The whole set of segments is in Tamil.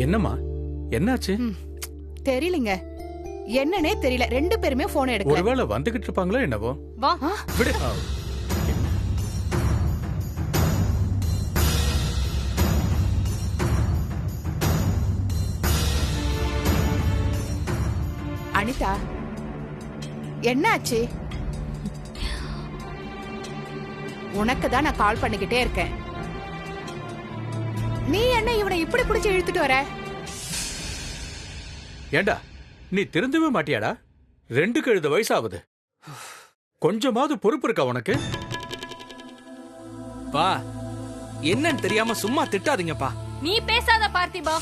என்னம்மா என்னாச்சு? தெரியலங்க, என்னன்னே தெரியல. ரெண்டு பேருமே போன் எடுக்கல. ஒருவேளை வந்துகிட்டு இருப்பாங்களோ என்னவோ. வா விடு. அனிதா, என்னாச்சு? உனக்கு தான் நான் கால் பண்ணிக்கிட்டே இருக்கேன். நீ என்ன இவனை இப்படி பிடிச்சு இழுத்துட்டு வர? ஏண்டா நீ திருந்தவே மாட்டியாடா? 2 கழுத வயசாகுது. கொஞ்சமாவது பொறுப்பு இருக்கா உனக்கு? பா, என்னன்னு தெரியாம சும்மா திட்டாதீங்கப்பா. நீ பேசாத பார்த்திபா.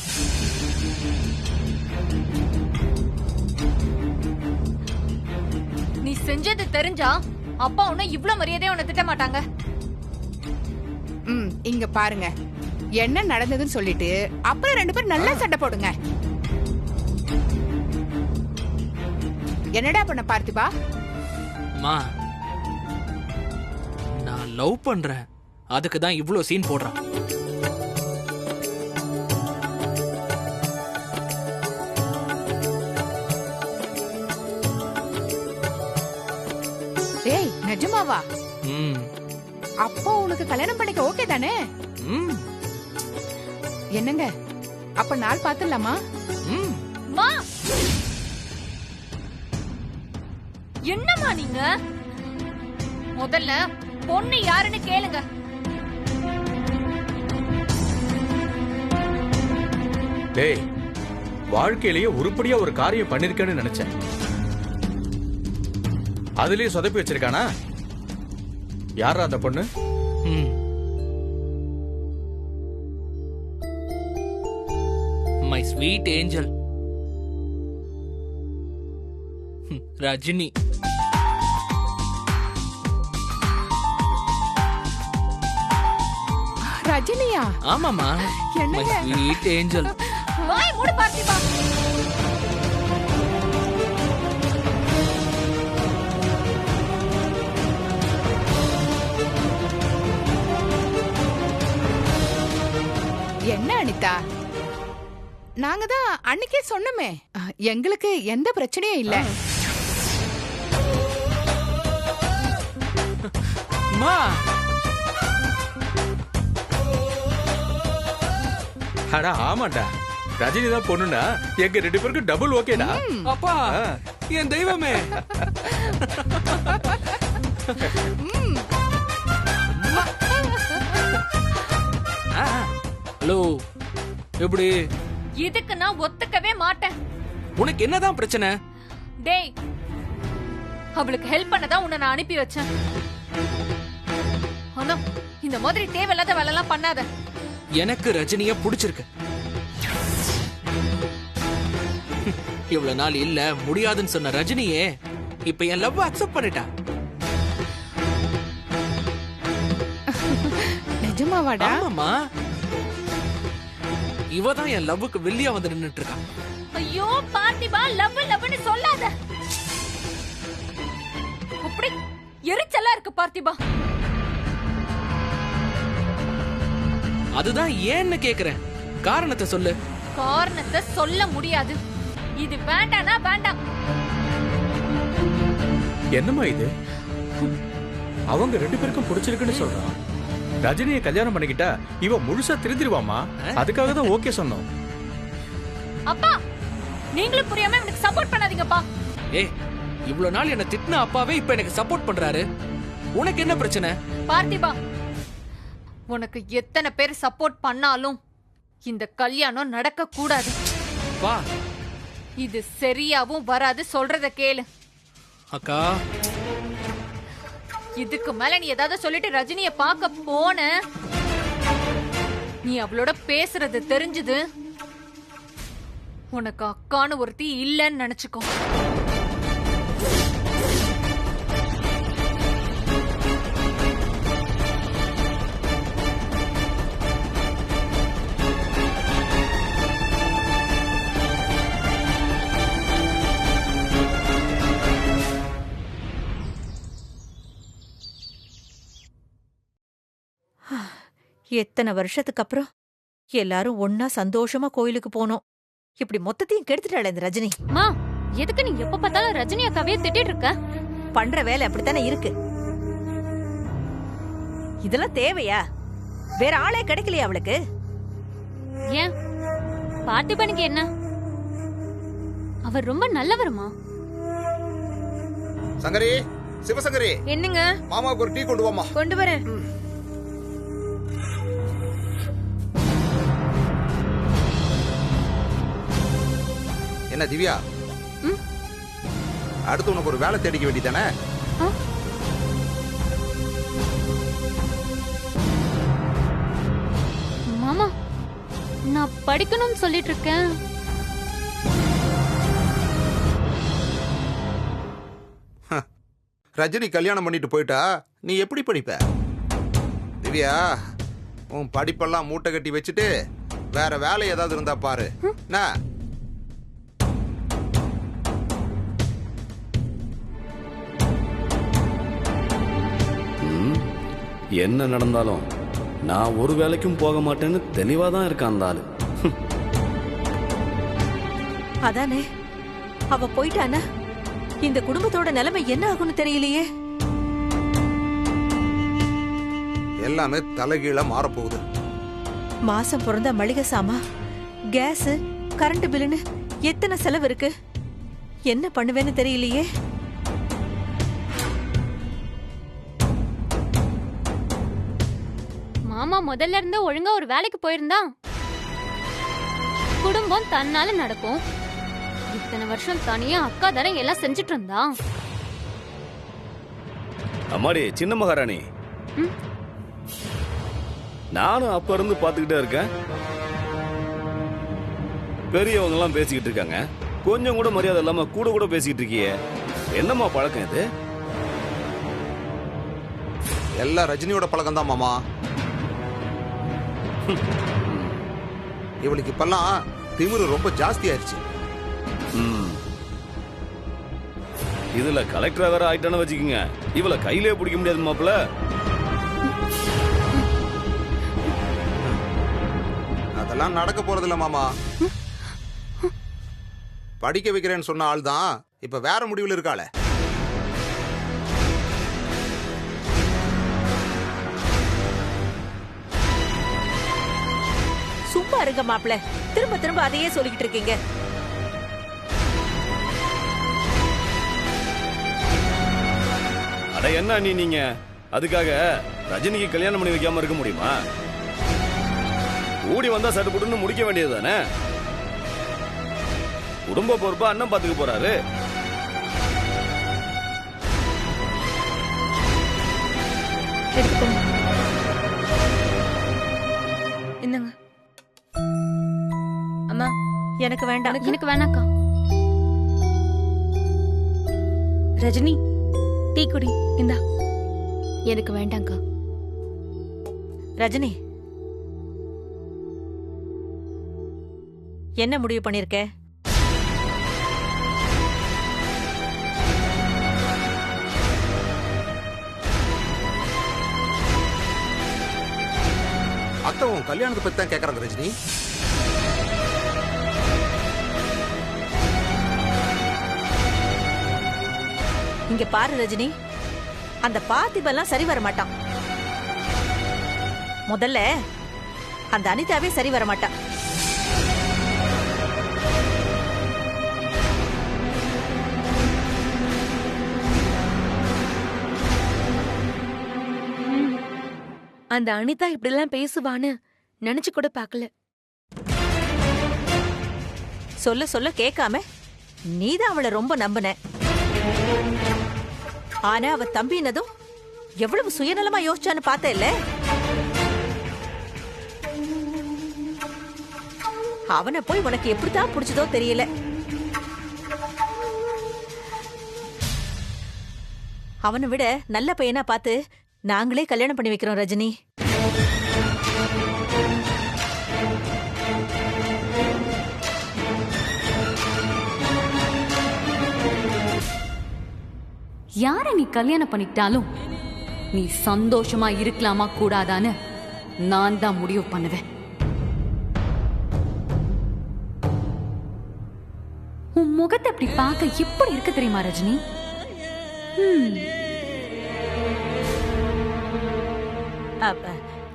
நீ செஞ்சது தெரிஞ்சா அப்பா உன்னை இவ்ளோ மரியாதையா உன்னை திட்ட மாட்டாங்க. இங்க பாருங்க, என்ன நடந்ததுன்னு சொல்லிட்டு அப்புறம் 2 பேரும் நல்லா சண்டை போடுங்க. என்னடா பண்ண பார்த்திபா? மா, நான் லவ் பண்றேன், அதுக்கு தான் இவ்ளோ சீன் போடுறான். ஏய், நிஜமாவா? அப்போ உனக்கு கல்யாணம் பண்ணிக்க ஓகே தானே? என்னங்க, அப்ப நாள் பாத்துலாமா? மா, என்னம்மா நீங்க? முதல்ல பொண்ணு யாருன்னு கேளுங்க. டேய், வாழ்க்கையிலேயே உருப்படியா ஒரு காரியம் பண்ணிருக்கேன்னு நினைச்சேன். அதுலயே சொதப்பி வச்சிருக்கானா? யாரா அந்த பொண்ணு? My sweet angel Rajini. ரஜினியா? ஆமாமா, மை ஸ்வீட் ஏஞ்சல். வாய் மூடு பார்த்திபா. என்ன அனிதா, நாங்க தான் அன்னைக்கே சொன்னோமே, எங்களுக்கு எந்த பிரச்சனையும் இல்ல. மா, அடா ஆமாண்டா, ரஜினி தான் பொண்ணுனா எங்க 2 பேருக்கு டபுள் ஓகேடா. அப்பா, என் தெய்வமே. ஹலோ, எப்படி? இதுக்கு நான் ஒத்துக்கவே மாட்டேன். உனக்கு என்னதான் பிரச்சனை? டேய், அவளுக்கு ஹெல்ப் பண்ணதான் உன்னை நான் அனுப்பி வச்சேன். ஆனா இந்த மாதிரி தேவையில்லாத வேலை எல்லாம் பண்ணாத. எனக்கு ரஜினிய பிடிச்சிருக்கு. இவ்வளவு நாள் இல்ல முடியாதுன்னு சொன்ன ரஜினியே இப்ப என் லவ் அக்செப்ட் பண்ணிட்டா. நிஜமாவாடா? ஆமாமா, இவதான் என் லவ்வுக்கு வெள்ளியா வந்து நின்னுட்டு இருக்கா. ஐயோ பார்த்திபா, லவ் லவ்னு சொல்லாத. அப்படி எரிச்சலா இருக்கு பார்த்திபா. அதுதான் ஏன்னு கேக்குறேன், காரணத்தை சொல்லு. காரணத்தை சொல்ல முடியாது. இது வேண்டானா வேண்டாம். என்னம்மா இது? அவங்க 2 பேருக்கும் பிடிச்சிருக்குன்னு சொல்றான். ரஜினியை கல்யாணம் பண்ணிக்கிட்டா இவ முழுசா திருந்திருவாமா? அதுக்காக தான் ஓகே சொன்னோம். அப்பா, நீங்களும் புரியாம எனக்கு சப்போர்ட் பண்ணாதீங்கப்பா. ஏய், இவ்வளவு நாள் என்ன திட்டின அப்பாவே இப்ப எனக்கு சப்போர்ட் பண்றாரு. உனக்கு என்ன பிரச்சனை? பார்த்திபா, உனக்கு எத்தனை பேர் சப்போர்ட் பண்ணாலும் இந்த கல்யாணம் நடக்க கூடாது. வா, இது சரியாவும் வராது, சொல்றத கேளு. அக்கா, இதுக்கு மேல நீ ஏதாவது சொல்லிட்டு ரஜினிய பார்க்க போன, நீ அவளோட பேசுறது தெரிஞ்சது, உனக்கு அக்கான்னு ஒருத்தி இல்லன்னு நினைச்சுக்கோ. எத்தனை வருஷத்துக்கு அப்புறம் எல்லாரும் ஒன்னா சந்தோஷமா கோயிலுக்கு போனோம். இப்படி மொத்தத்தையும் கெடுத்துட்டாளே இந்த ரஜினி. மா, எதுக்கு நீ எப்ப பார்த்தாலும் ரஜினி அக்காவே திட்டிட்டு இருக்க? பண்ற வேலை அப்படித்தானே இருக்கு. இதெல்லாம் தேவையா? வேற ஆளே கிடைக்கலையா அவளுக்கு? ஏன் பார்த்திபனுக்கு என்ன? அவர் ரொம்ப நல்லவருமா. சங்கரி, சிவசங்கரி, என்னங்க? மாமாவுக்கு ஒரு டீ கொண்டு வாமா. கொண்டு வரேன். என்ன திவ்யா, அடுத்து உனக்கு ஒரு வேலை தேடிக்க வேண்டியதானே? மாமா, நான் படிக்கணும்னு சொல்லிட்டு இருக்கேன். ரஜினி கல்யாணம் பண்ணிட்டு போயிட்டா நீ எப்படி படிப்ப? திவ்யா, உன் படிப்பெல்லாம் மூட்டை கட்டி வச்சுட்டு வேற வேலை ஏதாவது இருந்தா பாரு. என்ன நடந்தாலும் நான் ஒரு வேலைக்கும் போக மாட்டேன்னு தெளிவா தான் இருக்கான் அந்த ஆளு. அதானே, அவ போயிட்டானா இந்த குடும்பத்தோட நிலைமை என்ன ஆகும்னு தெரியலையே. எல்லாமே தலைகீழா மாறப்போகுது. மாசம் பிறந்த மளிகை சாமா, கேஸ், கரண்ட் பில்லுன்னு எத்தனை செலவு இருக்கு. என்ன பண்ணுவேன்னு தெரியலையே. மாமா முதல்ல இருந்து ஒழுங்கா ஒரு வேலைக்கு போயிருந்தா குடும்பம் தன்னால நடக்கும். இத்தனை வருஷம் தனியா அக்கா தானே எல்லாம் செஞ்சுட்டு இருந்தா. அம்மாடி சின்ன மகாராணி, நானும் அப்ப இருந்து பாத்துக்கிட்டே இருக்கேன். பெரியவங்க எல்லாம் பேசிக்கிட்டு இருக்காங்க, கொஞ்சம் கூட மரியாதை இல்லாம கூட கூட பேசிக்கிட்டு இருக்கியே, என்னம்மா பழக்கம் இது? எல்லாம் ரஜினியோட பழக்கம் தான் மாமா. இவளுக்கு இப்பெல்லாம் திமிரு ரொம்ப ஜாஸ்தி ஆயிடுச்சு. இதுல கலெக்டரா வேற ஆயிட்டான்னு வச்சுக்கோங்க, இவளை கையிலே பிடிக்க முடியாது மாப்பிள்ள. அதெல்லாம் நடக்க போறதில்ல மாமா. படிக்க வைக்கிறேன்னு சொன்ன ஆள் தான் இப்ப வேற முடிவில் இருக்காளே. சும்மா இருங்க மாப்பிள்ள, திரும்ப திரும்ப அதையே சொல்லிக்கிட்டு இருக்கீங்க. அட என்ன நீங்க அதுக்காக ரஜினிக்கு கல்யாணம் பண்ணி வைக்காம இருக்க முடியுமா? கூடி வந்தா சட்டுப்புட்டுன்னு முடிக்க வேண்டியது தானே. குடும்ப பொறுப்பா அண்ணன் பாத்துக்க போறாரு. என்னங்க அம்மா? எனக்கு வேண்டாம். எனக்கு வேணாக்கா. ரஜினி, டீ குடி. இந்தா. எனக்கு வேண்டாங்க்கா. ரஜினி, என்ன முடிவு பண்ணிருக்க? அத்தை உன் கல்யாணத்தை பத்தி தான் கேக்குறாங்க ரஜினி. இங்க பாரு ரஜினி, அந்த பார்த்திபெல்லாம் சரி வர மாட்டான். முதல்ல அந்த அனிதாவே சரி வர மாட்டான். அந்த அனிதா இப்படி எல்லாம் பேசுவான்னு நினைச்சு கூட பார்க்கல. சொல்ல சொல்ல கேட்காம நீதான் அவளை ரொம்ப நம்பின. ஆனா அவ தம்பினதும் எவ்வளவு சுயநலமா யோசிச்சான்னு பார்த்த இல்ல. அவனை போய் உனக்கு எப்படித்தான் பிடிச்சதோ தெரியல. அவனை விட நல்ல பையனா பார்த்து நாங்களே கல்யாணம் பண்ணி வைக்கிறோம் ரஜினி. யார நீ கல்யாணம் பண்ணிட்டாலும் நீ சந்தோஷமா இருக்கலாமா கூடாதான்னு நான் தான் முடிவு பண்ணுவேன். உன் முகத்தை அப்படி பார்க்க எப்படி இருக்கு தெரியுமா ரஜினி?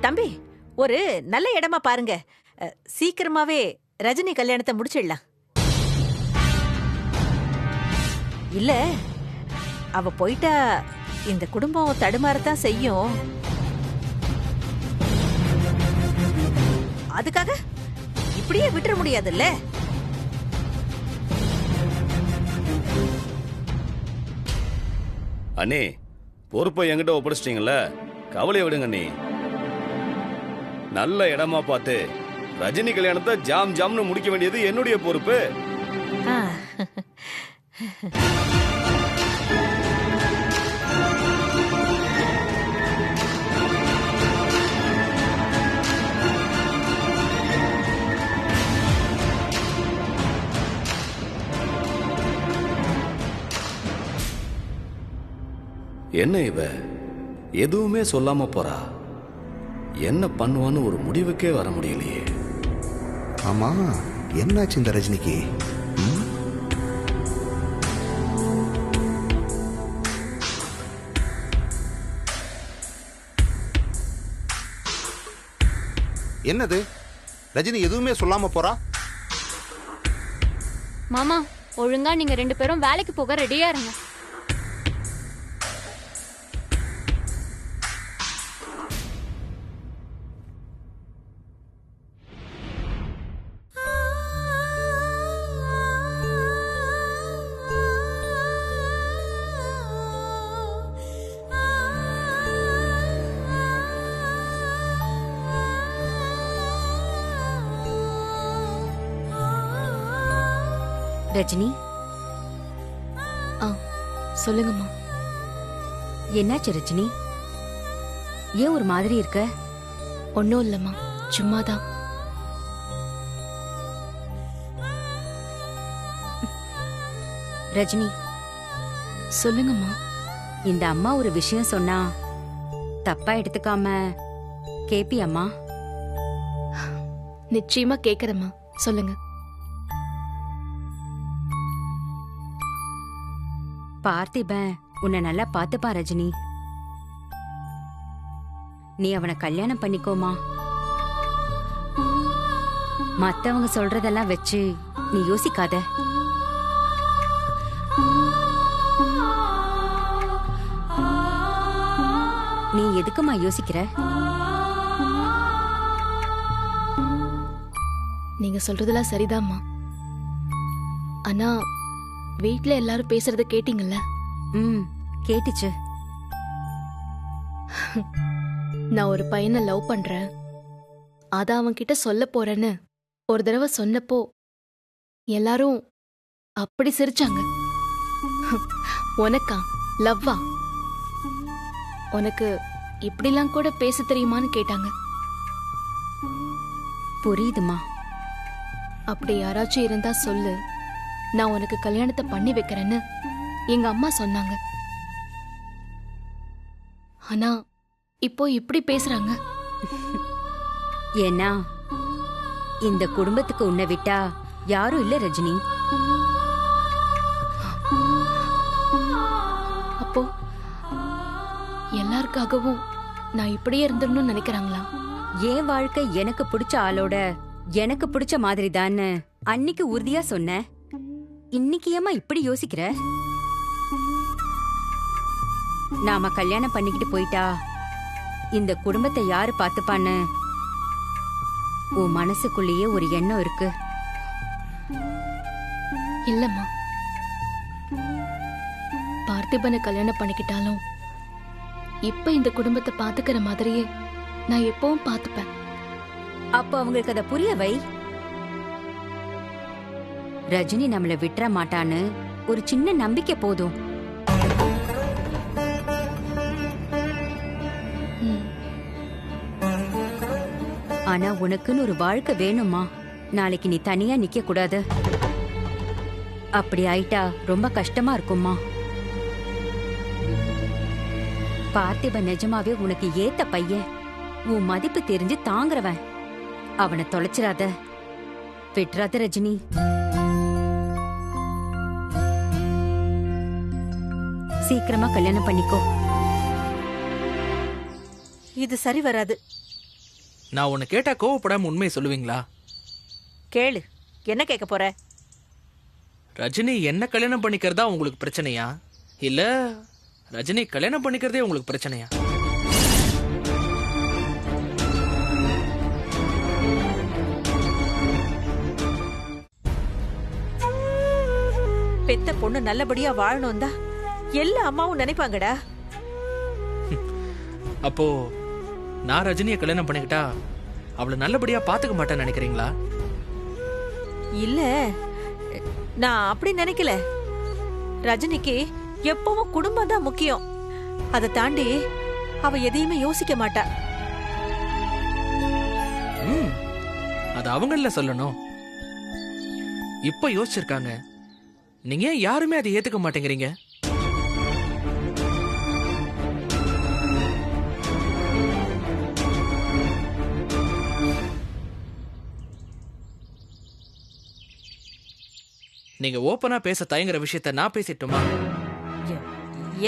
தம்பி, ஒரு நல்ல இடமா பாருங்க. சீக்கிரமாவே ரஜினி கல்யாணத்தை முடிச்சிடலாம். இல்ல, அவ போயிட்டா இந்த குடும்பம் தடுமாறத்தான் செய்யும். அதுக்காக இப்படியே விட்டுற முடியாதுல்ல. அண்ணே, பொறுப்பை என்கிட்ட ஒப்படைச்சிட்டீங்கல்ல, கவலையை விடுங்க அண்ணே. நல்ல இடமா பார்த்து ரஜினி கல்யாணத்தை ஜாம் ஜாம்னு முடிக்க வேண்டியது என்னுடைய பொறுப்பு. என்ன இவ எதுவுமே சொல்லாம போறா? என்ன பண்ணுவான்னு ஒரு முடிவுக்கே வர முடியலையே. ஆமா, என்னாச்சு இந்த ரஜினிக்கு? என்னது, ரஜினி எதுவுமே சொல்லாம போறா? மாமா, ஒழுங்கா நீங்க 2 பேரும் வேலைக்கு போக ரெடியா இருங்க. ரஜினி, சொல்லுங்கம்மா. என்னாச்சு ரஜினி? ஏன் ஒரு மாதிரி இருக்க? ஒன்னும் இல்லம்மா, சும்மாதான். ரஜினி, சொல்லுங்கம்மா. இந்த அம்மா ஒரு விஷயம் சொன்னா தப்பா எடுத்துக்காம கேப்பியம்மா? நிச்சயமா கேக்குறேம்மா, சொல்லுங்க. பார்த்திபன் உன்னை நல்லா பாத்துப்பா ரஜினி. நீ அவனை கல்யாணம் பண்ணிக்கோமா. மத்தவங்க சொல்றதெல்லாம் வச்சு நீ யோசிக்காத. நீ எதுக்குமா யோசிக்கிற? நீங்க சொல்றதெல்லாம் சரிதாம்மா. ஆனா வீட்ல எல்லாரும் பேசுறத கேட்டீங்கல்ல? கேட்டுச்சு. நான் ஒரு பையனை லவ் பண்றேன், அத அவன் கிட்ட சொல்ல போறேன்னு ஒரு தடவை சொன்னப்போ எல்லாரும் அப்படி சிரிச்சாங்க. உனக்கா லவ்வா? உனக்கு இப்படிலாம் கூட பேச தெரியுமான்னு கேட்டாங்க. புரியுதுமா. அப்படி யாராச்சும் இருந்தா சொல்லு, நான் உனக்கு கல்யாணத்தை பண்ணி வைக்கிறேன்னு எங்க அம்மா சொன்னாங்க. ஆனா இப்போ இப்படி பேசுறாங்க. ஏன்னா இந்த குடும்பத்துக்கு உன்னை விட்டா யாரும் இல்ல ரஜினி. அப்போ எல்லாருக்காகவும் நான் இப்படியே இருந்துடணும்னு நினைக்கிறாங்களா? என் வாழ்க்கை எனக்கு பிடிச்ச ஆளோட எனக்கு பிடிச்ச மாதிரி தான்னு அன்னைக்கு உறுதியா சொன்ன. இன்னைக்கு ஏமா இப்படி யோசிக்கிற? நாம கல்யாணம் பண்ணிக்கிட்டு போயிட்டா இந்த குடும்பத்தை யாரு பாத்துப்பான்னு உன் மனசுக்குள்ளேயே ஒரு எண்ணம் இருக்கு. இல்லம்மா, பார்த்திபனை கல்யாணம் பண்ணிக்கிட்டாலும் இப்ப இந்த குடும்பத்தை பாத்துக்கிற மாதிரியே நான் எப்பவும் பாத்துப்பேன். அப்ப அவங்களுக்கு அத புரிய வை. ரஜினி நம்மள விட்டுற மாட்டான்னு ஒரு சின்ன நம்பிக்கை போதும். ஆனா உனக்குன்னு ஒரு வாழ்க்கை வேணுமா? நாளைக்கு நீ தனியா நிக்க கூடாது. அப்படி ஆயிட்டா ரொம்ப கஷ்டமா இருக்கும்மா. பார்த்திபன் நிஜமாவே உனக்கு ஏத்த பையன், உன் மதிப்பு தெரிஞ்சு தாங்குறவன். அவனை தொலைச்சிடாத, விட்டுறாத ரஜினி. சீக்கிரமா கல்யாணம் பண்ணிக்கோ. இது சரி வராது. நான் உன்னை கேட்டா கோவப்படாம உண்மையை சொல்லுவீங்களா? கேளு, என்ன கேட்க போற? ரஜினி என்ன கல்யாணம் பண்ணிக்கிறதா உங்களுக்கு பிரச்சனையா, இல்ல ரஜினி கல்யாணம் பண்ணிக்கிறதே உங்களுக்கு பிரச்சனையா? பெத்த பொண்ணு நல்லபடியா வாழணும் தான் எல்லா அம்மாவும் நினைப்பாங்கடா. அப்போ நான் ரஜினியை கல்யாணம் பண்ணிக்கிட்டா அவளை நல்லபடியா பாத்துக்க மாட்டேன்னு நினைக்கிறீங்களா? இல்ல, நான் அப்படி நினைக்கல. ரஜினிக்கு எப்பவும் குடும்பம் தான் முக்கியம். அதை தாண்டி அவ எதையுமே யோசிக்க மாட்டா. அது அவங்கள சொல்லணும். இப்ப யோசிச்சிருக்காங்க, நீங்க ஏன் யாருமே அதை ஏத்துக்க மாட்டேங்கிறீங்க? நீங்க ஓப்பனா பேச தயங்குற விஷயத்த நான் பேசிட்டுமா?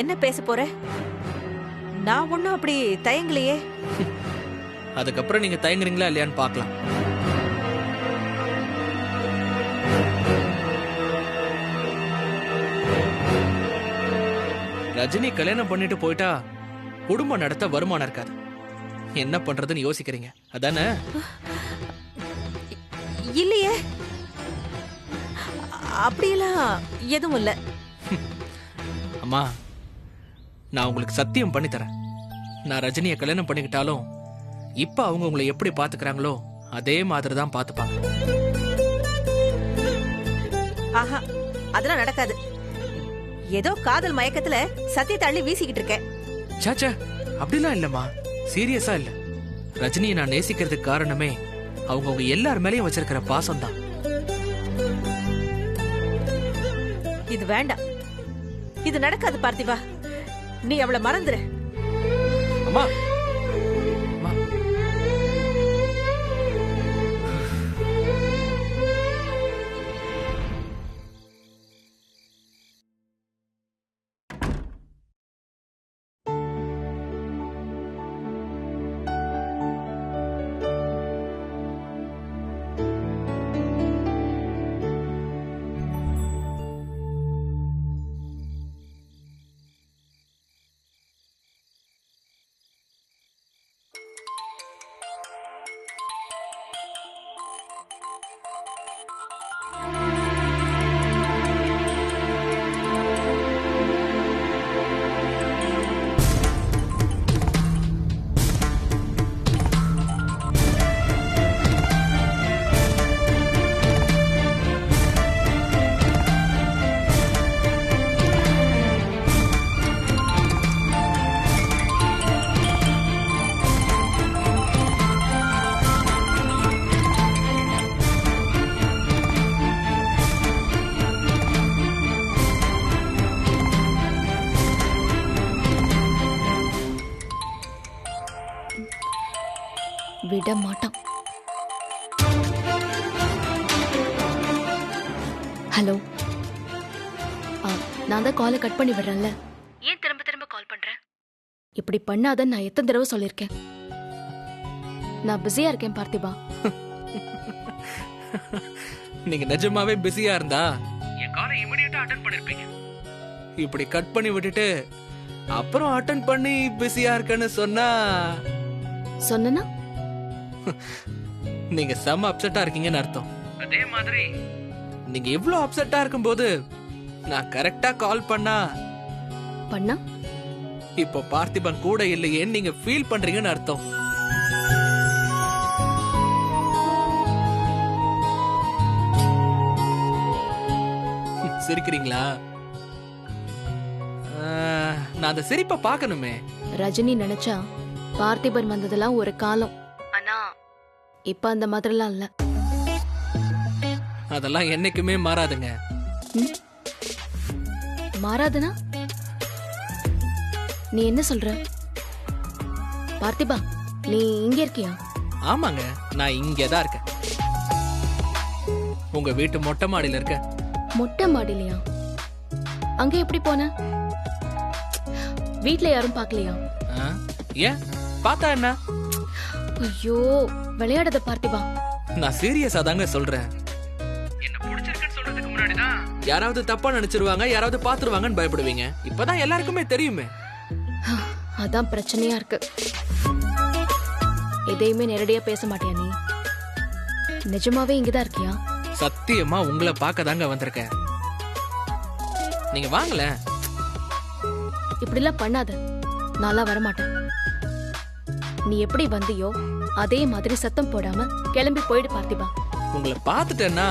என்ன பேச போற? நான் ஒண்ணும் அப்படி தயங்கலையே. அதுக்கப்புறம் நீங்க தயங்குறீங்களா இல்லையான்னு பார்க்கலாம். ரஜினி கல்யாணம் பண்ணிட்டு போயிட்டா குடும்பம் நடத்த வருமானம் இருக்காது. என்ன பண்றதுன்னு யோசிக்கிறீங்க அதானே? இல்லையே, அப்படியெல்லாம் எதுவும் இல்ல. அம்மா, நான் உங்களுக்கு சத்தியம் பண்ணி தரேன். நான் ரஜினியை கல்யாணம் பண்ணிக்கிட்டாலும் இப்ப அவங்க உங்களை எப்படி பாத்துக்கிறாங்களோ அதே மாதிரி தான் பாத்துப்பாங்க. ஆஹா, அதெல்லாம் நடக்காது. ஏதோ காதல் மயக்கத்துல சத்தியத்தை அள்ளி வீசிக்கிட்டு இருக்கேன். சாச்சா, அப்படிலாம் இல்லம்மா, சீரியஸா இல்ல. ரஜினியை நான் நேசிக்கிறதுக்கு காரணமே அவங்க எல்லார் மேலயும் வச்சிருக்கிற பாசம் தான். இது வேண்டாம், இது நடக்காது பார்த்திபா. நீ அவளை மறந்துரு. அம்மா, விட மாட்டான். ஹலோ, நான் தான் காலை கட் பண்ணி விடுறேன்ல. ஏன் திரும்ப திரும்ப கால் பண்றேன்? இப்படி பண்ணாத நான் எத்தனை தடவை சொல்லிருக்கேன். நான் பிஸியா இருக்கேன் பார்த்திபா. நீங்க நிஜமாவே பிஸியா இருந்தா என் காலை இமிடியேட்டா அட்டெண்ட் பண்ணிருப்பீங்க. இப்படி கட் பண்ணி விட்டுட்டு அப்புறம் அட்டெண்ட் பண்ணி பிஸியா இருக்கேன்னு சொன்னா நீங்க செம்ம அப்செட்டா இருக்கீங்கன்னு அர்த்தம். அதே மாதிரி நீங்க இவ்ளோ அப்செட்டா இருக்கும்போது நான் கரெக்டா கால் பண்ணா இப்போ பார்த்திபன் கூட இல்லையேன்னு நீங்க ஃபீல் பண்றீங்கன்னு அர்த்தம். சிரிக்கிறீங்களா? நான் அந்த சிரிப்பை பார்க்கணுமே. ரஜினி நினைச்சா பார்த்திபன் வந்ததெல்லாம் ஒரு காலம். ஆனா இப்ப அந்த மாதிரிலாம் இல்ல. அதெல்லாம் என்னைக்குமே மாறாதுங்க. மாறாதுனா நீ என்ன சொல்ற? பார்த்திபா, நீ இங்க இருக்கியா? ஆமாங்க, நான் இங்கதான் இருக்கேன். உங்க வீட்டு மொட்டை மாடியில இருக்க. மொட்டை மாடிலையா? அங்க எப்படி போன? வீட்ல யாரும் பார்க்கலையா? ஆ? ஏன் பார்த்தா என்ன? ஐயோ விளையாடாத பார்த்திபா. நான் சீரியஸா தாங்க சொல்றேன். என்ன பிடிச்சிருக்குன்னு சொல்றதுக்கு முன்னாடி தான் யாராவது தப்பா நினைச்சிருவாங்க, யாராவது பாத்துருவாங்கன்னு பயப்படுவீங்க. இப்பதான் எல்லாருக்குமே தெரியுமே. அதான் பிரச்சனையா இருக்கு. எதையுமே நேரடியா பேச மாட்டியா நீ? நிஜமாவே இங்கதான் இருக்கியா? சத்தியமா உங்களை பார்க்க தாங்க வந்திருக்கேன். நீங்க வாங்கல. இப்படி எல்லாம் பண்ணாத, நான்லாம் வரமாட்டேன். நீ எப்படி வந்தியோ அதே மாதிரி சத்தம் போடாம கிளம்பி போயிடு பார்த்திபா. உங்களை பார்த்துட்டேன்னா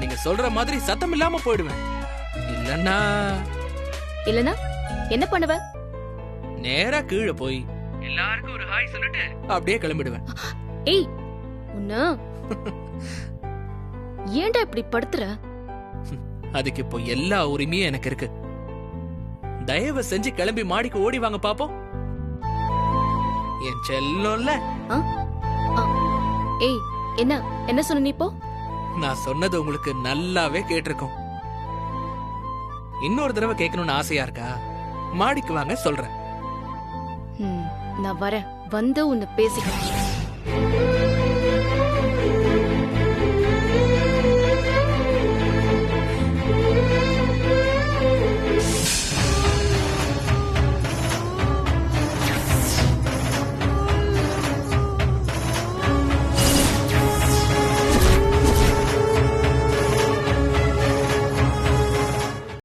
நீங்க சொல்ற மாதிரி சத்தம் இல்லாம போயிடுவேன். இல்லன்னா இல்லனா என்ன பண்ணுவ? நேரா கீழே போய் எல்லாருக்கும் ஒரு ஹாய் சொல்லிட்டு அப்படியே கிளம்பிடுவேன். ஏய் உன்ன ஏன்டா இப்படி படுத்துற? அதுக்கு இப்போ எல்லா உரிமையும் எனக்கு இருக்கு. தயவு செஞ்சு கிளம்பி மாடிக்கு ஓடி வாங்க பாப்போம். என் செல்லோல்ல. ஏய் என்ன என்ன சொன்ன நீ இப்போ? நான் சொன்னது உங்களுக்கு நல்லாவே கேட்டிருக்கும். இன்னொரு தடவை கேட்கணும்னு ஆசையா இருக்கா? மாடிக்கு வாங்க சொல்றேன். நான் வரேன், வந்து உன்னை பேசிக்கிறேன்.